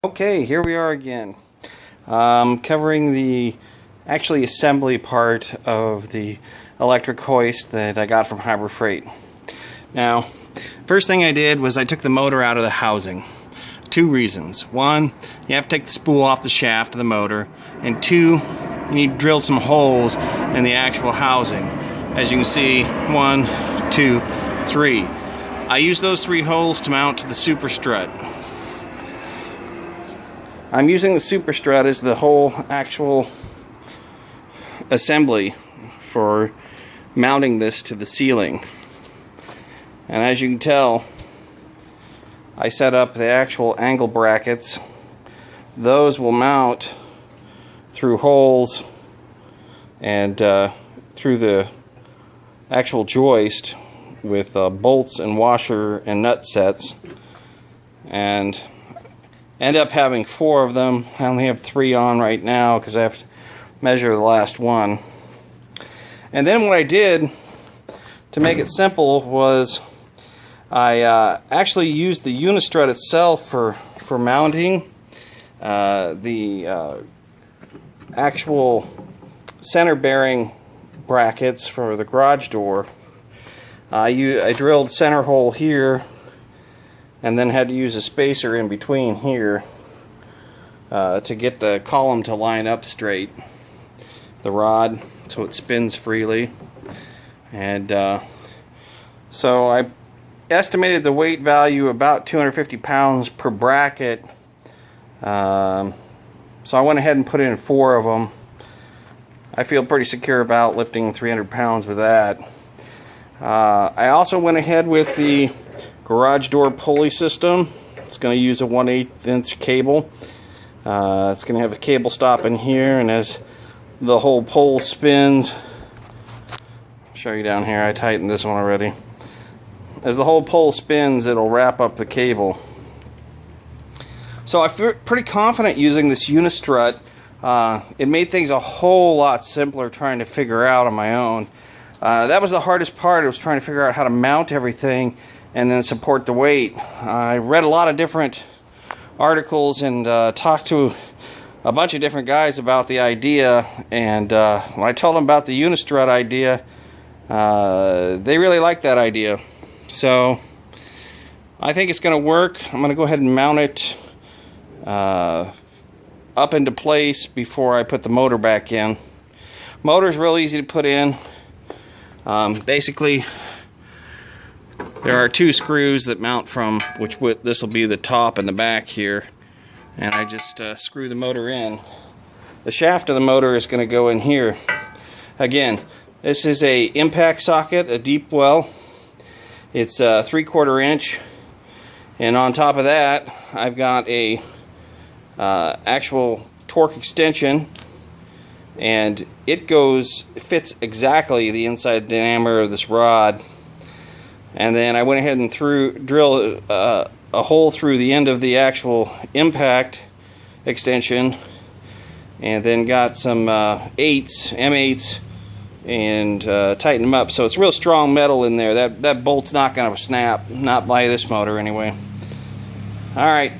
Okay, here we are again, covering the assembly part of the electric hoist that I got from Harbor Freight. Now, first thing I did was I took the motor out of the housing. Two reasons. One, you have to take the spool off the shaft of the motor, and two, you need to drill some holes in the actual housing. As you can see, 1, 2, 3. I use those 3 holes to mount to the super strut. I'm using the super strut as the whole actual assembly for mounting this to the ceiling. And as you can tell, I set up the actual angle brackets. Those will mount through holes and through the actual joist with bolts and washer and nut sets, and end up having 4 of them. I only have 3 on right now because I have to measure the last one. And then what I did to make it simple was I actually used the unistrut itself for mounting. The actual center bearing brackets for the garage door. I drilled center hole here and then had to use a spacer in between here to get the column to line up straight, the rod, so it spins freely. And so I estimated the weight value about 250 pounds per bracket. So I went ahead and put in 4 of them. I feel pretty secure about lifting 300 pounds with that. I also went ahead with the garage door pulley system. It's going to use a 1/8 inch cable. It's going to have a cable stop in here, and as the whole pole spins, I'll show you down here, I tightened this one already. As the whole pole spins, it'll wrap up the cable. So I feel pretty confident using this unistrut. It made things a whole lot simpler trying to figure out on my own. That was the hardest part. I was trying to figure out how to mount everything and then support the weight. I read a lot of different articles and talked to a bunch of different guys about the idea, and when I told them about the unistrut idea, they really liked that idea. So I think it's going to work. I'm going to go ahead and mount it up into place before I put the motor back in. Motor's real easy to put in. Basically, there are 2 screws that mount from, which this will be the top and the back here, and I just screw the motor in. The shaft of the motor is going to go in here. Again, this is a impact socket, a deep well. It's 3/4 inch, and on top of that I've got a actual torque extension, and it fits exactly the inside diameter of this rod. And then I went ahead and drilled a hole through the end of the actual impact extension, and then got some M8s, and tighten them up. So it's real strong metal in there. That bolt's not going to snap, not by this motor anyway. Alright.